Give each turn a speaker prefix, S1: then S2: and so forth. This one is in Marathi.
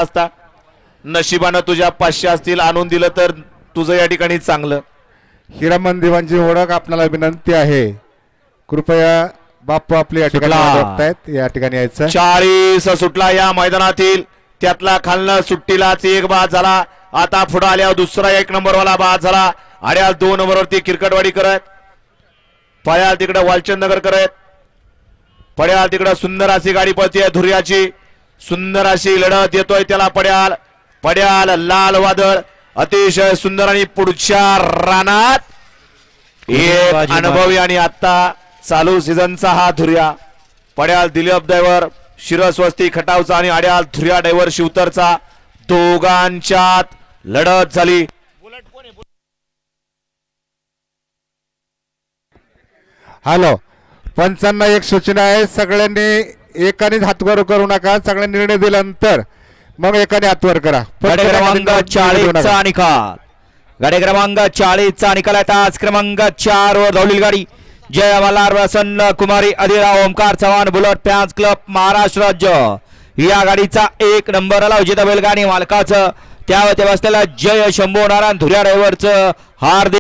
S1: असता नशिबानं तुझ्या 500 असतील आणून दिलं तर तुझं या ठिकाणी चांगलं.
S2: हिरामन देवांची ओळख आपल्याला विनंती आहे, कृपया बापू आपले या ठिकाणी बघतायत, या ठिकाणी यायचं.
S1: 40 सुटला या मैदानातील, त्यातला खालनं सुट्टीलाच एक बाद झाला. आता पुढे आल्यावर दुसरा 1 नंबरवाला बाद झाला. आड्याल 2 नंबरवरती किरकटवाडी करत, पळ्याल तिकडे वालचंदनगर करत, पड्याल तिकडे सुंदर अशी गाडी पळतीये धुर्याची, सुंदर अशी लढत येतोय त्याला पड्याल. पड्याल लाल वादळ अतिशय सुंदर आणि पुढच्या रानात एक अनुभवी आणि आता चालू सीझनचा हा धुर्या. पड्याल दिलीप ड्रायव्हर शिरस्वस्ती खटावचा आणि आड्याल धुर्या ड्रायव्हर शिवतरचा, दोघांच्यात लढत झाली.
S2: हॅलो, पंचांना एक सूचना आहे, सगळ्यांनी एकानेच हातवर करू नका, सगळ्यांनी निर्णय दिल्यानंतर मग एकाने हातवर करा.
S3: गाडी क्रमांक 40 चा निकाल, गाडी क्रमांक 40 चा निकाल आहे. तास क्रमांक 4 वर धावलेली गाडी Jai Malhar Prasanna Kumari Adhirao Omkar Chavan bullet fans club Maharashtra राज्य. या गाडीचा 1 नंबर आला उजिता बैलगाडी मालकाचं, त्यावर ते बसलेला जय शंभू नारायण धुर्या ड्रायव्हरचं हार्दिक